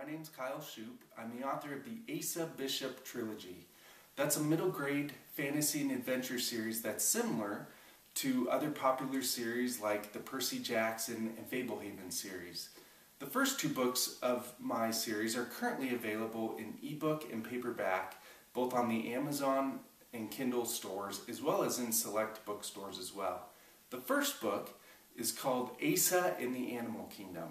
My name's Shoop. I'm the author of the Acea Bishop Trilogy. That's a middle grade fantasy and adventure series that's similar to other popular series like the Percy Jackson and Fablehaven series. The first two books of my series are currently available in ebook and paperback, both on the Amazon and Kindle stores, as well as in select bookstores as well. The first book is called Acea in the Animal Kingdom,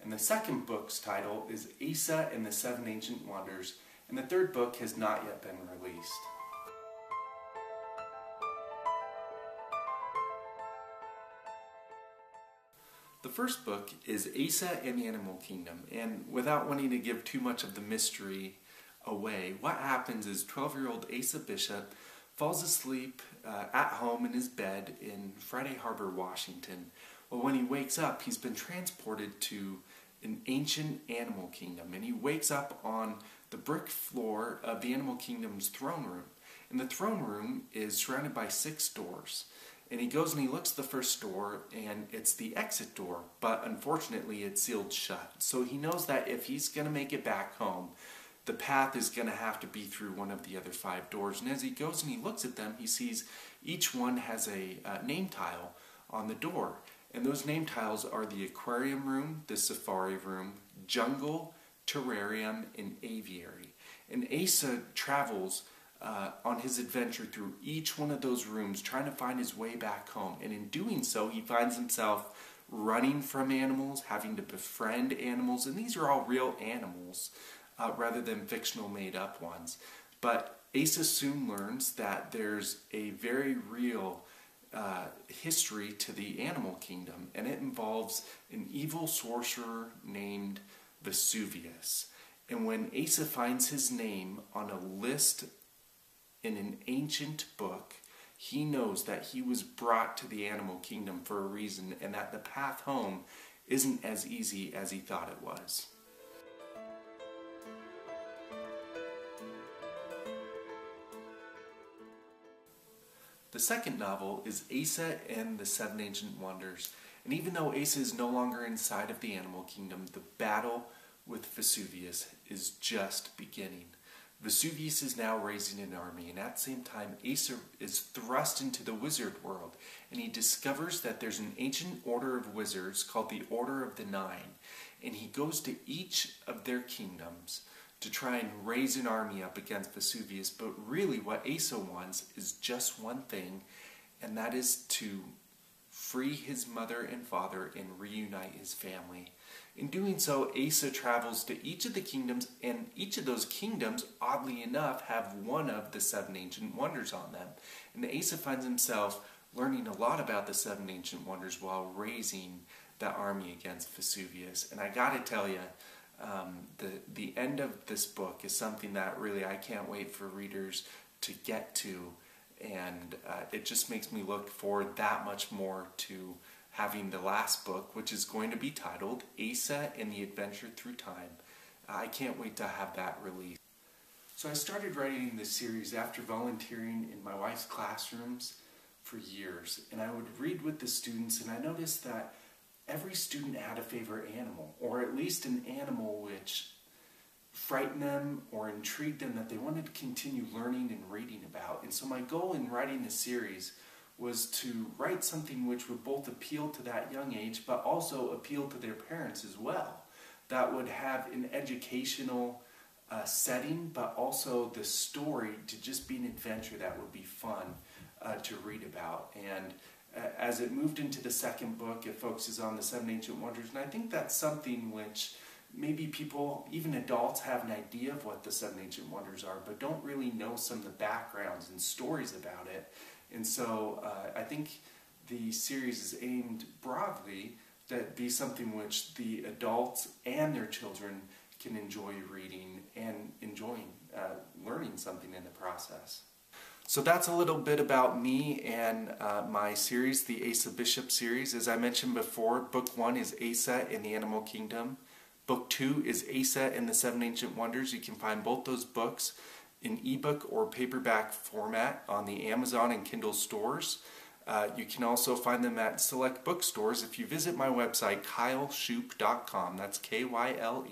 and the second book's title is Acea and the Seven Ancient Wonders, and the third book has not yet been released. The first book is Acea in the Animal Kingdom, and without wanting to give too much of the mystery away, what happens is 12-year-old Acea Bishop falls asleep at home in his bed in Friday Harbor, Washington. Well, when he wakes up, he's been transported to an ancient animal kingdom, and he wakes up on the brick floor of the animal kingdom's throne room. And the throne room is surrounded by 6 doors. And he goes and he looks at the first door, and it's the exit door, but unfortunately it's sealed shut. So he knows that if he's going to make it back home, the path is going to have to be through one of the other 5 doors. And as he goes and he looks at them, he sees each one has a name tile on the door. And those name tiles are the aquarium room, the safari room, jungle, terrarium, and aviary. And Acea travels on his adventure through each one of those rooms, trying to find his way back home. And in doing so, he finds himself running from animals, having to befriend animals, and these are all real animals rather than fictional made-up ones. But Acea soon learns that there's a very real history to the animal kingdom, and it involves an evil sorcerer named Vesuvius. And when Acea finds his name on a list in an ancient book, he knows that he was brought to the animal kingdom for a reason, and that the path home isn't as easy as he thought it was. The second novel is Acea and the Seven Ancient Wonders, and even though Acea is no longer inside of the animal kingdom, the battle with Vesuvius is just beginning. Vesuvius is now raising an army, and at the same time Acea is thrust into the wizard world, and he discovers that there's an ancient order of wizards called the Order of the Nine, and he goes to each of their kingdoms to try and raise an army up against Vesuvius. But really what Acea wants is just one thing, and that is to free his mother and father and reunite his family. In doing so, Acea travels to each of the kingdoms, and each of those kingdoms, oddly enough, have one of the 7 ancient wonders on them. And Acea finds himself learning a lot about the 7 ancient wonders while raising that army against Vesuvius. And I gotta tell you, the end of this book is something that really I can't wait for readers to get to, and it just makes me look forward that much more to having the last book, which is going to be titled Acea and the Adventure Through Time. I can't wait to have that released. So I started writing this series after volunteering in my wife's classrooms for years, and I would read with the students, and I noticed that every student had a favorite animal, or at least an animal which frightened them or intrigued them that they wanted to continue learning and reading about. And so my goal in writing this series was to write something which would both appeal to that young age but also appeal to their parents as well, that would have an educational setting, but also the story to just be an adventure that would be fun to read about. And as it moved into the second book, it focuses on the 7 ancient wonders, and I think that's something which maybe people, even adults, have an idea of what the 7 ancient wonders are, but don't really know some of the backgrounds and stories about it. And so I think the series is aimed broadly to be something which the adults and their children can enjoy reading and enjoying learning something in the process. So that's a little bit about me and my series, the Acea Bishop series. As I mentioned before, book 1 is Acea in the Animal Kingdom. Book 2 is Acea and the 7 Ancient Wonders. You can find both those books in ebook or paperback format on the Amazon and Kindle stores. You can also find them at select bookstores if you visit my website, kyleshoop.com. That's Kyle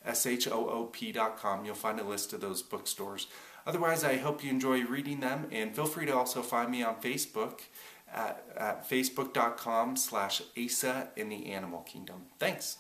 shoop.com. You'll find a list of those bookstores. Otherwise, I hope you enjoy reading them, and feel free to also find me on Facebook at facebook.com/Acea in the Animal Kingdom. Thanks.